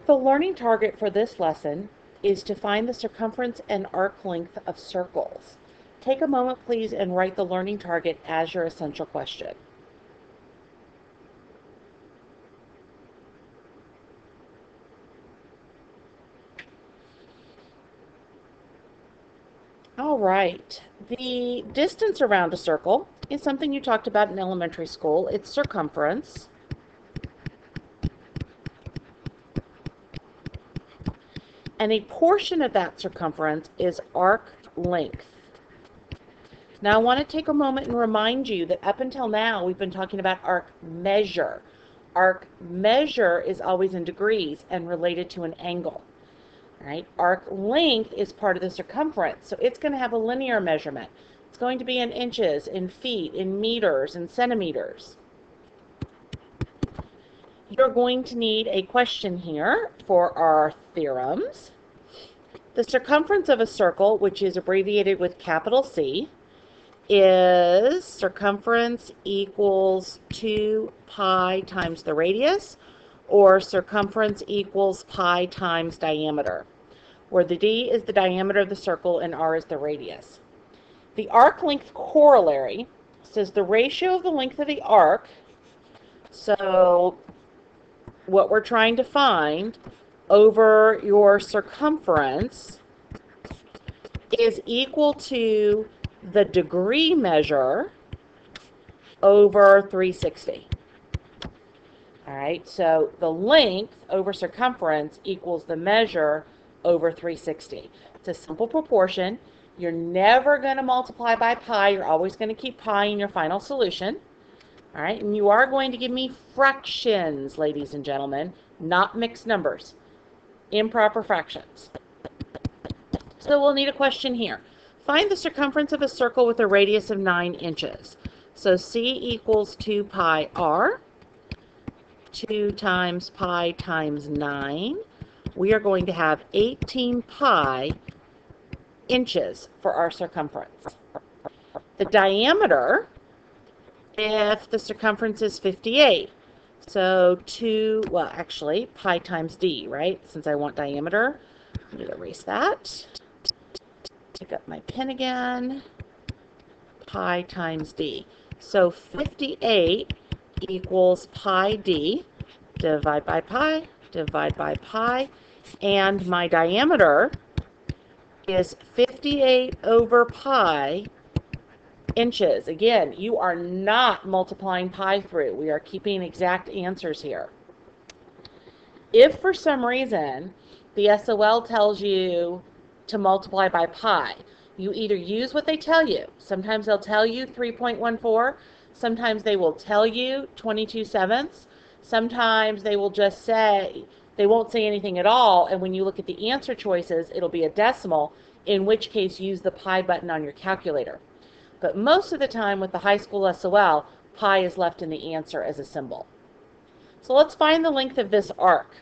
The learning target for this lesson is to find the circumference and arc length of circles. Take a moment, please, and write the learning target as your essential question. All right, the distance around a circle is something you talked about in elementary school. It's circumference. And a portion of that circumference is arc length. Now I want to take a moment and remind you that up until now we've been talking about arc measure. Arc measure is always in degrees and related to an angle. Right? Arc length is part of the circumference, so it's going to have a linear measurement. It's going to be in inches, in feet, in meters, in centimeters. You're going to need a question here for our theorems. The circumference of a circle, which is abbreviated with capital C, is circumference equals 2 pi times the radius, or circumference equals pi times diameter, where the d is the diameter of the circle and r is the radius. The arc length corollary says the ratio of the length of the arc, so what we're trying to find over your circumference, is equal to the degree measure over 360. All right, so the length over circumference equals the measure over 360. It's a simple proportion. You're never going to multiply by pi. You're always going to keep pi in your final solution. All right, and you are going to give me fractions, ladies and gentlemen, not mixed numbers, improper fractions. So we'll need a question here. Find the circumference of a circle with a radius of 9 inches. So C equals 2 pi r. 2 times pi times 9. We are going to have 18 pi inches for our circumference. The diameter, if the circumference is 58, so pi times d, right? Since I want diameter, I'm going to erase that. Pick up my pen again. Pi times d. So 58 equals pi d, divide by pi, and my diameter is 58 over pi inches. Again, you are not multiplying pi through. We are keeping exact answers here. If for some reason the SOL tells you to multiply by pi, you either use what they tell you. Sometimes they'll tell you 3.14. Sometimes they will tell you 22/7. Sometimes they will just say, they won't say anything at all, and when you look at the answer choices, it'll be a decimal, in which case use the pi button on your calculator. But most of the time with the high school SOL, pi is left in the answer as a symbol. So let's find the length of this arc.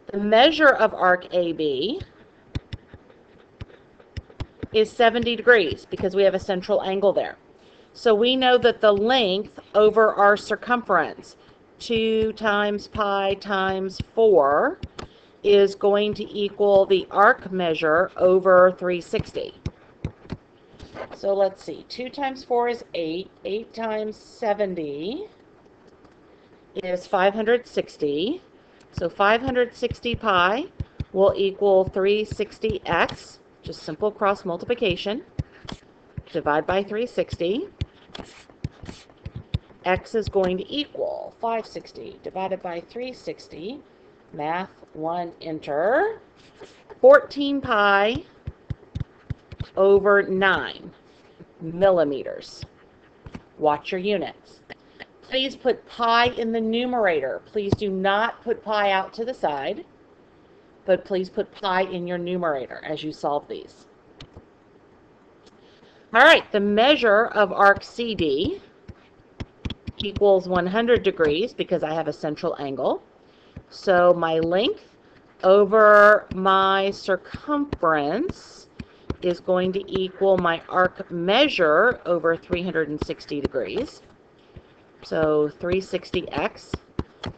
The measure of arc AB is 70 degrees because we have a central angle there. So we know that the length over our circumference, 2 times pi times 4, is going to equal the arc measure over 360. So let's see, 2 times 4 is 8. 8 times 70 is 560. So 560 pi will equal 360x, just simple cross multiplication. Divide by 360. X is going to equal 560 divided by 360. Math 1, enter. 14 pi over 9 millimeters. Watch your units. Please put pi in the numerator. Please do not put pi out to the side, but please put pi in your numerator as you solve these. All right, the measure of arc CD equals 100 degrees because I have a central angle. So my length over my circumference is going to equal my arc measure over 360 degrees. So 360x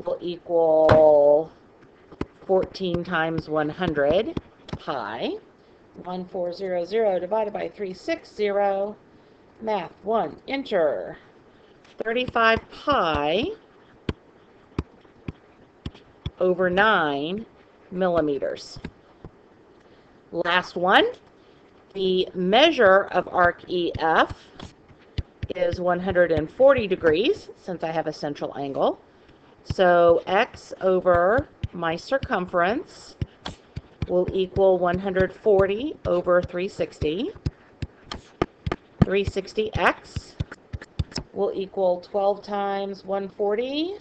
will equal 14 times 100 pi. 1400 divided by 360. Math 1, enter. 35 pi over 9 millimeters. Last one. The measure of arc EF is 140 degrees, since I have a central angle. So x over my circumference will equal 140 over 360. 360x will equal 12 times 140,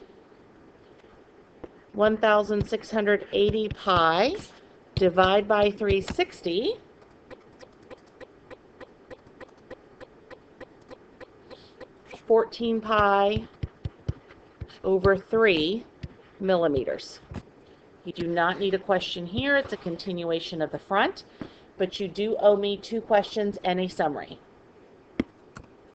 1,680 pi. Divide by 360. pi over 3 millimeters. You do not need a question here. It's a continuation of the front, but you do owe me 2 questions and a summary.